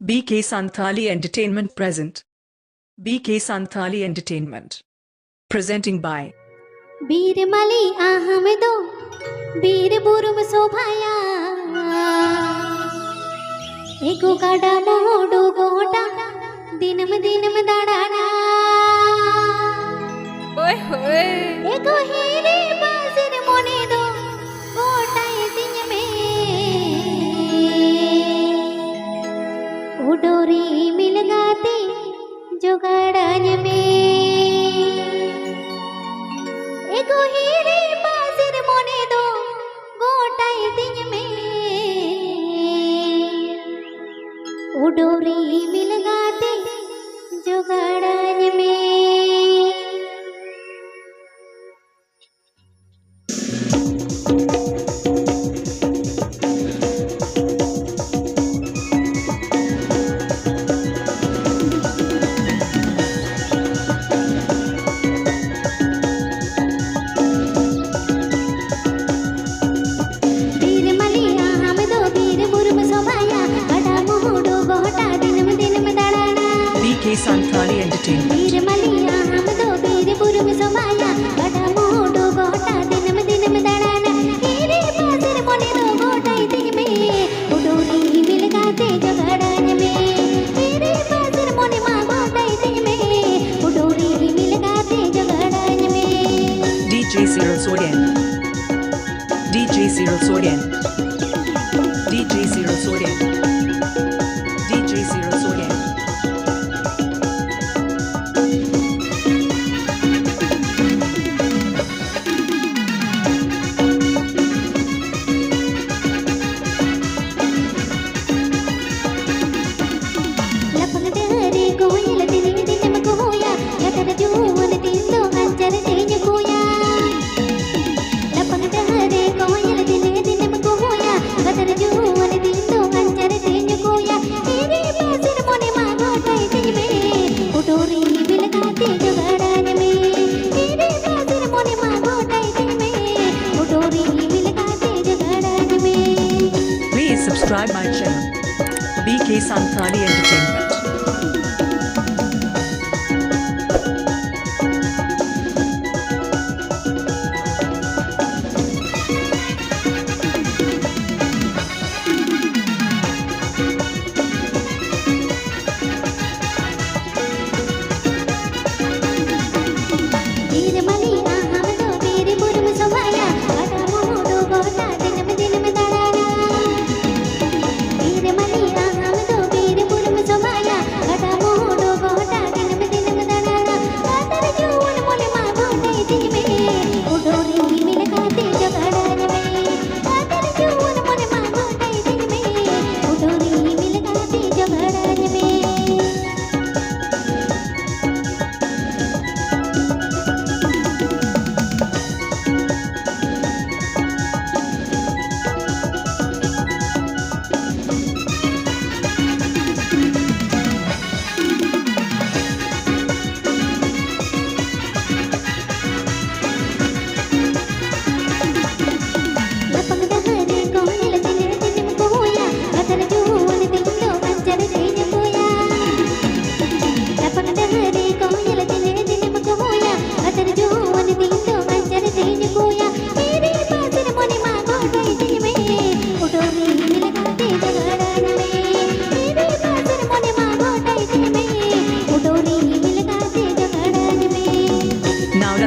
BK Santhali Entertainment present. BK Santhali Entertainment. Presenting by बीरमली आहमेदो बीर बुरुम शोभाया एको काडा मोडो गोटा दिनम दिनम दाडाना ओए होए एको हीरे बाजिर मोने दो गोटा दिन में उडोरी मिल गाते जुगाड़ान में एको हीरे बाजिर मोने दो गोटाई दिन में उडोरी मिल गाते जुगाड़ान में। BK Santhali Entertainment. बीरमलिया हम दो बीर बुरुम समाया बड़ा मोडो गोटा दिनम दिनम दड़ाना हीरे बाजिर मोने दो गोटाई दिन में उडोरी मिल गाते जगड़ान में हीरे बाजिर मोने मां गोटाई दिन में उडोरी मिल गाते जगड़ान में। DJ Cyril Sodian. DJ Cyril Sodian. DJ Cyril Sodian. DJ Cyril Sodian. Please subscribe my channel, BK Santhali Entertainment.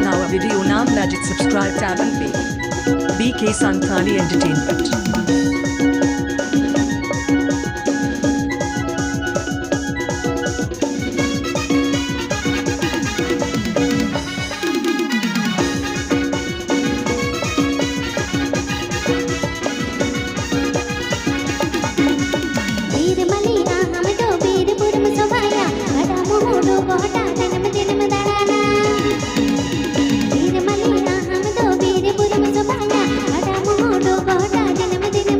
Now a video naam Magic subscribe tab and pay. BK Santhali Entertainment. बीरमलिया हम दो बीर बुरुम समाया बड़ा मोडो गोटा दिनम दिनम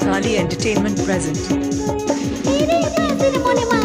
Kali Entertainment present. Ere pasir mone ma